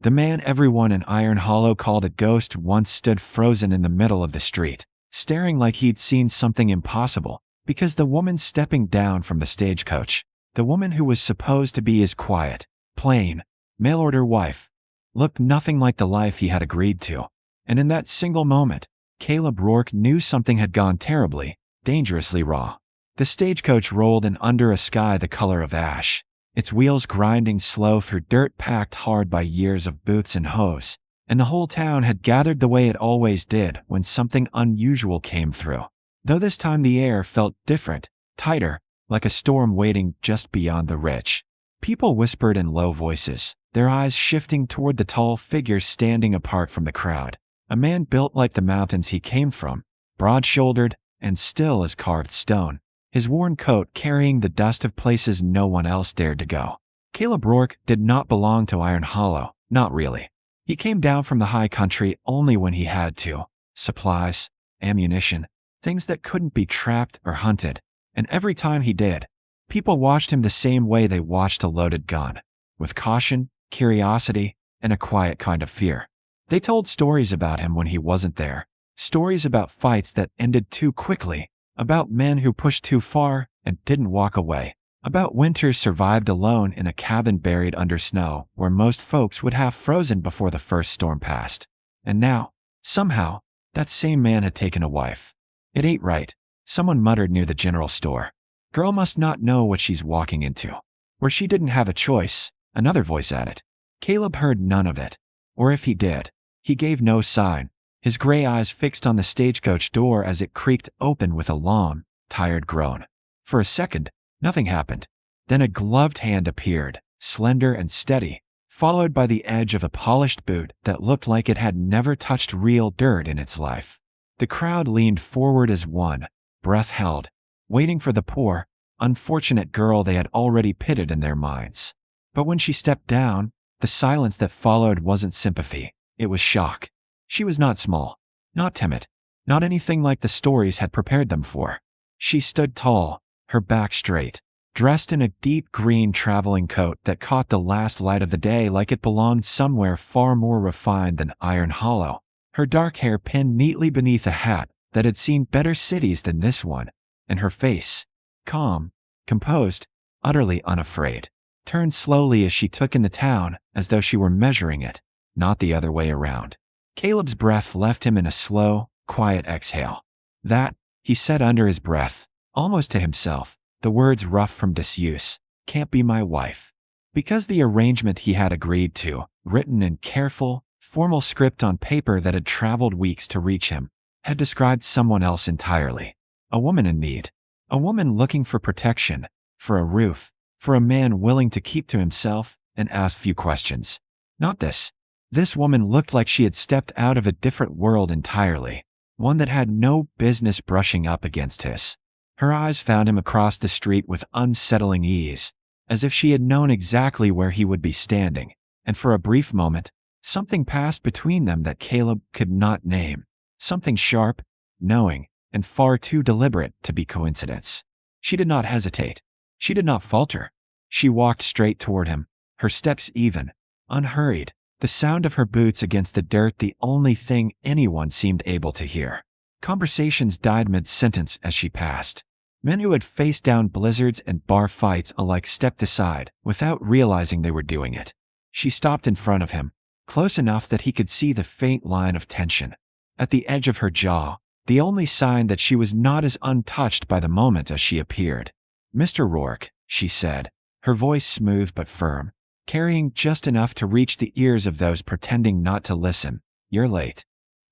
The man everyone in Iron Hollow called a ghost once stood frozen in the middle of the street, staring like he'd seen something impossible, because the woman stepping down from the stagecoach, the woman who was supposed to be his quiet, plain, mail-order wife, looked nothing like the life he had agreed to. And in that single moment, Caleb Rourke knew something had gone terribly, dangerously wrong. The stagecoach rolled in under a sky the color of ash, its wheels grinding slow through dirt packed hard by years of boots and hose, and the whole town had gathered the way it always did when something unusual came through. Though this time the air felt different, tighter, like a storm waiting just beyond the ridge. People whispered in low voices, their eyes shifting toward the tall figure standing apart from the crowd. A man built like the mountains he came from, broad-shouldered and still as carved stone, his worn coat carrying the dust of places no one else dared to go. Caleb Rourke did not belong to Iron Hollow, not really. He came down from the high country only when he had to. Supplies, ammunition, things that couldn't be trapped or hunted. And every time he did, people watched him the same way they watched a loaded gun, with caution, curiosity, and a quiet kind of fear. They told stories about him when he wasn't there, stories about fights that ended too quickly, about men who pushed too far and didn't walk away, about winters survived alone in a cabin buried under snow where most folks would have frozen before the first storm passed. And now, somehow, that same man had taken a wife. It ain't right, someone muttered near the general store. Girl must not know what she's walking into. Where she didn't have a choice, another voice added. Caleb heard none of it. Or if he did, he gave no sign, his gray eyes fixed on the stagecoach door as it creaked open with a long, tired groan. For a second, nothing happened. Then a gloved hand appeared, slender and steady, followed by the edge of a polished boot that looked like it had never touched real dirt in its life. The crowd leaned forward as one, breath held, waiting for the poor, unfortunate girl they had already pitied in their minds. But when she stepped down, the silence that followed wasn't sympathy, it was shock. She was not small, not timid, not anything like the stories had prepared them for. She stood tall, her back straight, dressed in a deep green traveling coat that caught the last light of the day like it belonged somewhere far more refined than Iron Hollow. Her dark hair pinned neatly beneath a hat that had seen better cities than this one, and her face, calm, composed, utterly unafraid, turned slowly as she took in the town as though she were measuring it, not the other way around. Caleb's breath left him in a slow, quiet exhale. That, he said under his breath, almost to himself, the words rough from disuse, can't be my wife. Because the arrangement he had agreed to, written in careful, formal script on paper that had traveled weeks to reach him, had described someone else entirely. A woman in need. A woman looking for protection, for a roof, for a man willing to keep to himself and ask few questions. Not this. This woman looked like she had stepped out of a different world entirely, one that had no business brushing up against his. Her eyes found him across the street with unsettling ease, as if she had known exactly where he would be standing, and for a brief moment, something passed between them that Caleb could not name, something sharp, knowing, and far too deliberate to be coincidence. She did not hesitate. She did not falter. She walked straight toward him, her steps even, unhurried, the sound of her boots against the dirt the only thing anyone seemed able to hear. Conversations died mid-sentence as she passed. Men who had faced down blizzards and bar fights alike stepped aside without realizing they were doing it. She stopped in front of him, close enough that he could see the faint line of tension. At the edge of her jaw, the only sign that she was not as untouched by the moment as she appeared. "Mr. Rourke," she said, her voice smooth but firm, carrying just enough to reach the ears of those pretending not to listen. "You're late."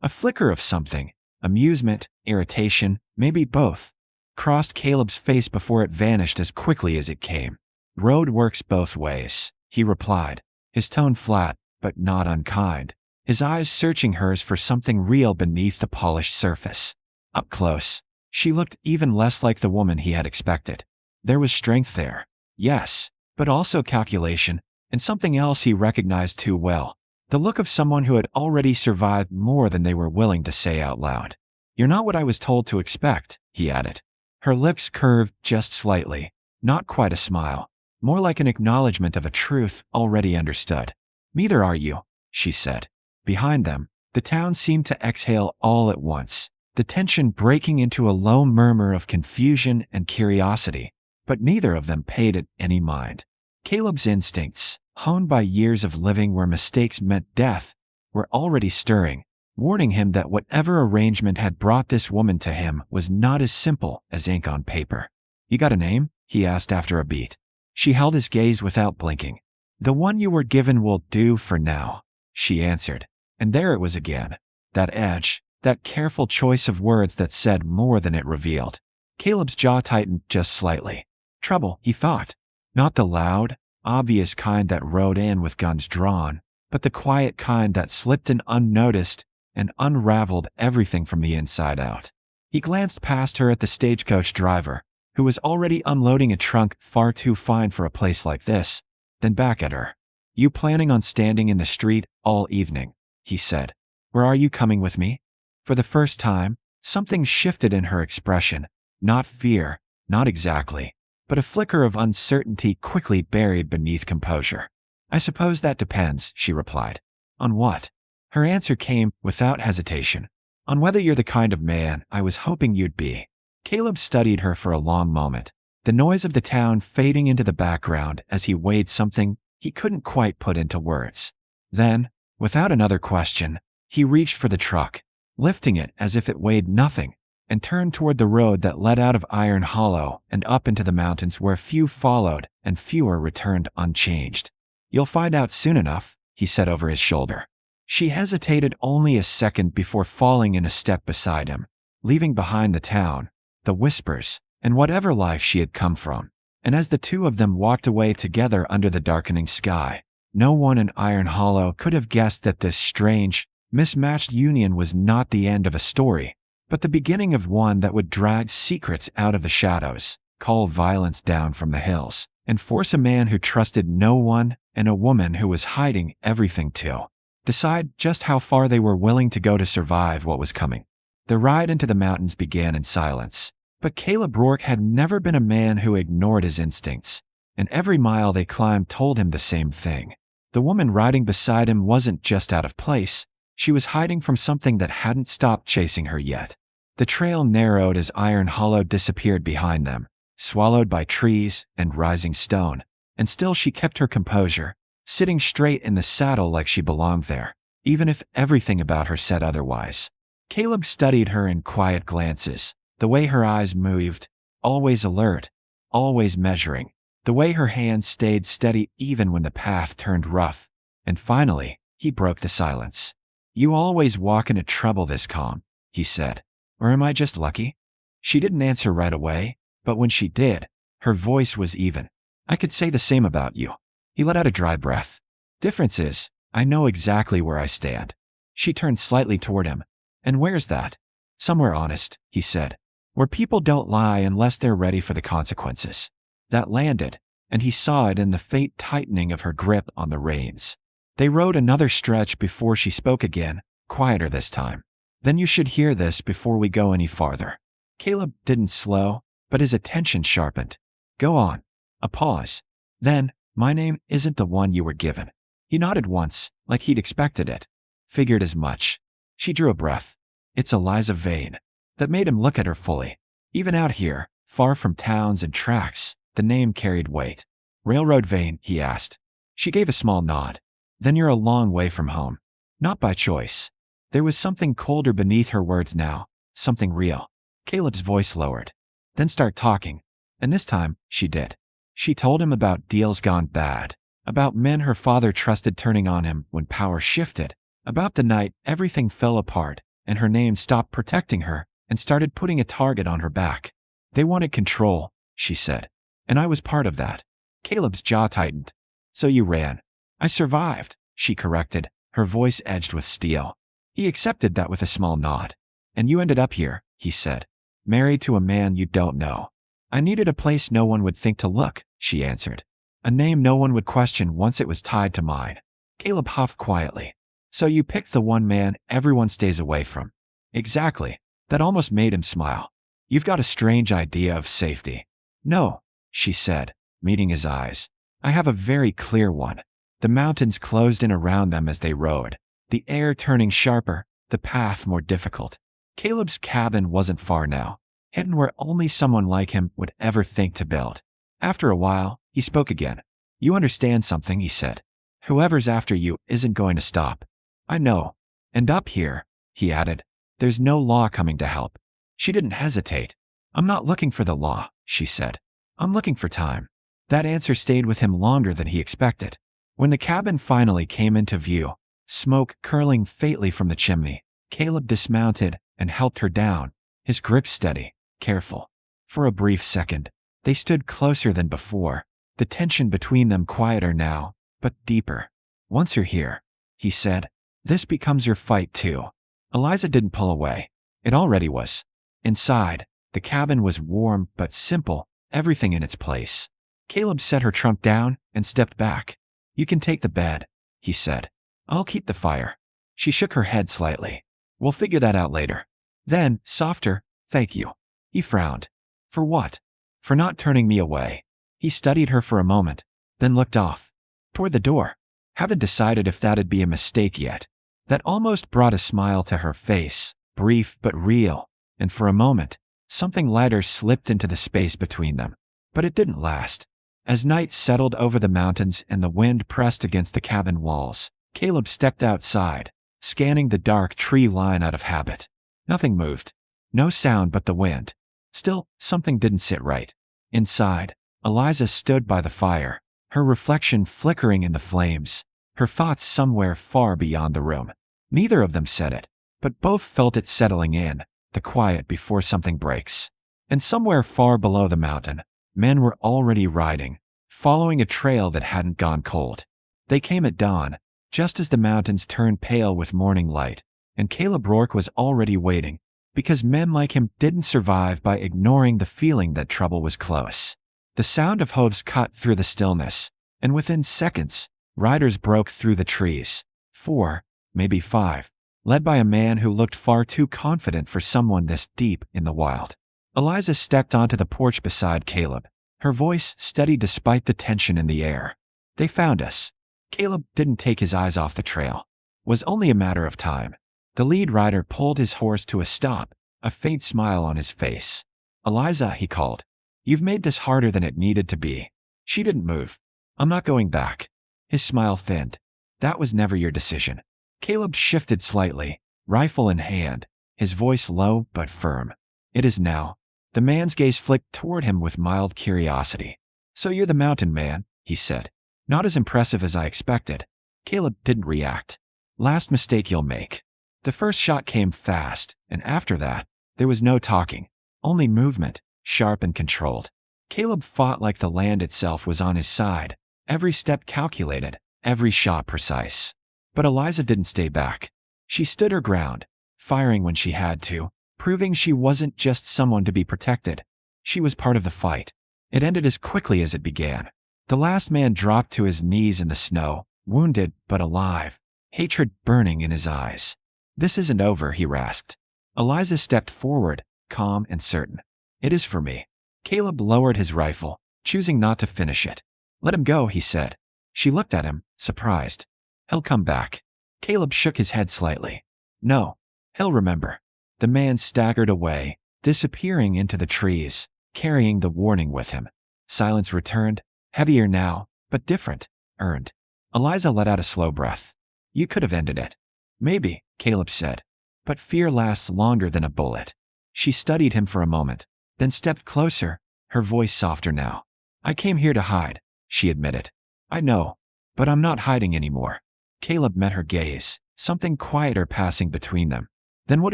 A flicker of something, amusement, irritation, maybe both, crossed Caleb's face before it vanished as quickly as it came. "Road works both ways," he replied, his tone flat, but not unkind, his eyes searching hers for something real beneath the polished surface. Up close, she looked even less like the woman he had expected. There was strength there, yes, but also calculation, and something else he recognized too well, the look of someone who had already survived more than they were willing to say out loud. "You're not what I was told to expect," he added. Her lips curved just slightly, not quite a smile, more like an acknowledgement of a truth already understood. "Neither are you." she said. Behind them, the town seemed to exhale all at once, the tension breaking into a low murmur of confusion and curiosity, but neither of them paid it any mind. Caleb's instincts, honed by years of living where mistakes meant death, were already stirring, warning him that whatever arrangement had brought this woman to him was not as simple as ink on paper. "You got a name?" he asked after a beat. She held his gaze without blinking. "The one you were given will do for now," she answered. And there it was again. That edge, that careful choice of words that said more than it revealed. Caleb's jaw tightened just slightly. Trouble, he thought. Not the loud, obvious kind that rode in with guns drawn, but the quiet kind that slipped in unnoticed and unraveled everything from the inside out. He glanced past her at the stagecoach driver, who was already unloading a trunk far too fine for a place like this, then back at her. "You planning on standing in the street all evening?" he said. "Or are you coming with me?" For the first time, something shifted in her expression. Not fear, not exactly, but a flicker of uncertainty quickly buried beneath composure. "I suppose that depends," she replied. "On what?" Her answer came without hesitation. "On whether you're the kind of man I was hoping you'd be." Caleb studied her for a long moment, the noise of the town fading into the background as he weighed something he couldn't quite put into words. Then, without another question, he reached for the truck, lifting it as if it weighed nothing, and turned toward the road that led out of Iron Hollow and up into the mountains where few followed and fewer returned unchanged. "You'll find out soon enough," he said over his shoulder. She hesitated only a second before falling in a step beside him, leaving behind the town, the whispers, and whatever life she had come from. And as the two of them walked away together under the darkening sky, no one in Iron Hollow could have guessed that this strange, mismatched union was not the end of a story, but the beginning of one that would drag secrets out of the shadows, call violence down from the hills, and force a man who trusted no one and a woman who was hiding everything to decide just how far they were willing to go to survive what was coming. The ride into the mountains began in silence, but Caleb Rourke had never been a man who ignored his instincts, and every mile they climbed told him the same thing. The woman riding beside him wasn't just out of place, she was hiding from something that hadn't stopped chasing her yet. The trail narrowed as Iron Hollow disappeared behind them, swallowed by trees and rising stone, and still she kept her composure, sitting straight in the saddle like she belonged there, even if everything about her said otherwise. Caleb studied her in quiet glances, the way her eyes moved, always alert, always measuring, the way her hands stayed steady even when the path turned rough. And finally, he broke the silence. "You always walk into trouble this calm," he said. "Or am I just lucky?" She didn't answer right away, but when she did, her voice was even. "I could say the same about you." He let out a dry breath. "Difference is, I know exactly where I stand." She turned slightly toward him. "And where's that?" "Somewhere honest," he said. "Where people don't lie unless they're ready for the consequences." That landed, and he saw it in the faint tightening of her grip on the reins. They rode another stretch before she spoke again, quieter this time. "Then you should hear this before we go any farther." Caleb didn't slow, but his attention sharpened. "Go on." A pause. Then, "My name isn't the one you were given." He nodded once, like he'd expected it. Figured as much. She drew a breath. "It's Eliza Vane." That made him look at her fully. Even out here, far from towns and tracks, the name carried weight. "Railroad Vane?" he asked. She gave a small nod. "Then you're a long way from home." "Not by choice." There was something colder beneath her words now, something real. Caleb's voice lowered. "Then start talking." And this time, she did. She told him about deals gone bad, about men her father trusted turning on him when power shifted, about the night everything fell apart and her name stopped protecting her and started putting a target on her back. "They wanted control," she said. "And I was part of that." Caleb's jaw tightened. "So you ran." "I survived," she corrected, her voice edged with steel. He accepted that with a small nod. "And you ended up here," he said. "Married to a man you don't know." "I needed a place no one would think to look," she answered. "A name no one would question once it was tied to mine." Caleb huffed quietly. "So you picked the one man everyone stays away from." "Exactly." That almost made him smile. "You've got a strange idea of safety." "No," she said, meeting his eyes. "I have a very clear one. The mountains closed in around them as they rode, the air turning sharper, the path more difficult. Caleb's cabin wasn't far now, hidden where only someone like him would ever think to build. After a while, he spoke again. "You understand something," he said. "Whoever's after you isn't going to stop." "I know. And up here," he added, "there's no law coming to help." She didn't hesitate. "I'm not looking for the law," she said. "I'm looking for time." That answer stayed with him longer than he expected. When the cabin finally came into view, smoke curling faintly from the chimney, Caleb dismounted and helped her down, his grip steady, careful. For a brief second, they stood closer than before, the tension between them quieter now, but deeper. "Once you're here," he said, "this becomes your fight too." Eliza didn't pull away. It already was. Inside, the cabin was warm but simple, everything in its place. Caleb set her trunk down and stepped back. "You can take the bed," he said. "I'll keep the fire." She shook her head slightly. "We'll figure that out later." Then, softer, "Thank you." He frowned. "For what?" "For not turning me away." He studied her for a moment, then looked off. Toward the door. "Haven't decided if that'd be a mistake yet." That almost brought a smile to her face, brief but real, and for a moment, something lighter slipped into the space between them. But it didn't last. As night settled over the mountains and the wind pressed against the cabin walls, Caleb stepped outside, scanning the dark tree line out of habit. Nothing moved. No sound but the wind. Still, something didn't sit right. Inside, Eliza stood by the fire, her reflection flickering in the flames, her thoughts somewhere far beyond the room. Neither of them said it, but both felt it settling in, the quiet before something breaks. And somewhere far below the mountain, men were already riding, following a trail that hadn't gone cold. They came at dawn, just as the mountains turned pale with morning light, and Caleb Rourke was already waiting, because men like him didn't survive by ignoring the feeling that trouble was close. The sound of hooves cut through the stillness, and within seconds, riders broke through the trees. 4, maybe 5, led by a man who looked far too confident for someone this deep in the wild. Eliza stepped onto the porch beside Caleb, her voice steady despite the tension in the air. "They found us." Caleb didn't take his eyes off the trail. It was only a matter of time. The lead rider pulled his horse to a stop, a faint smile on his face. "Eliza," he called, "you've made this harder than it needed to be." She didn't move. "I'm not going back." His smile thinned. "That was never your decision." Caleb shifted slightly, rifle in hand, his voice low but firm. "It is now." The man's gaze flicked toward him with mild curiosity. "So you're the mountain man," he said. "Not as impressive as I expected." Caleb didn't react. "Last mistake you'll make." The first shot came fast, and after that, there was no talking, only movement, sharp and controlled. Caleb fought like the land itself was on his side, every step calculated, every shot precise. But Eliza didn't stay back. She stood her ground, firing when she had to, proving she wasn't just someone to be protected. She was part of the fight. It ended as quickly as it began. The last man dropped to his knees in the snow, wounded but alive, hatred burning in his eyes. "This isn't over," he rasped. Eliza stepped forward, calm and certain. "It is for me." Caleb lowered his rifle, choosing not to finish it. "Let him go," he said. She looked at him, surprised. "He'll come back." Caleb shook his head slightly. "No, he'll remember." The man staggered away, disappearing into the trees, carrying the warning with him. Silence returned, heavier now, but different, earned. Eliza let out a slow breath. "You could have ended it." "Maybe," Caleb said. "But fear lasts longer than a bullet." She studied him for a moment, then stepped closer, her voice softer now. "I came here to hide," she admitted. "I know, but I'm not hiding anymore." Caleb met her gaze, something quieter passing between them. "Then what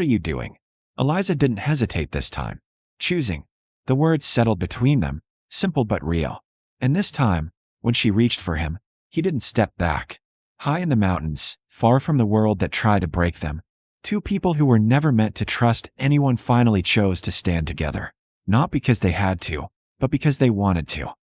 are you doing?" Eliza didn't hesitate this time. "Choosing." The words settled between them, simple but real. And this time, when she reached for him, he didn't step back. High in the mountains, far from the world that tried to break them, two people who were never meant to trust anyone finally chose to stand together. Not because they had to, but because they wanted to.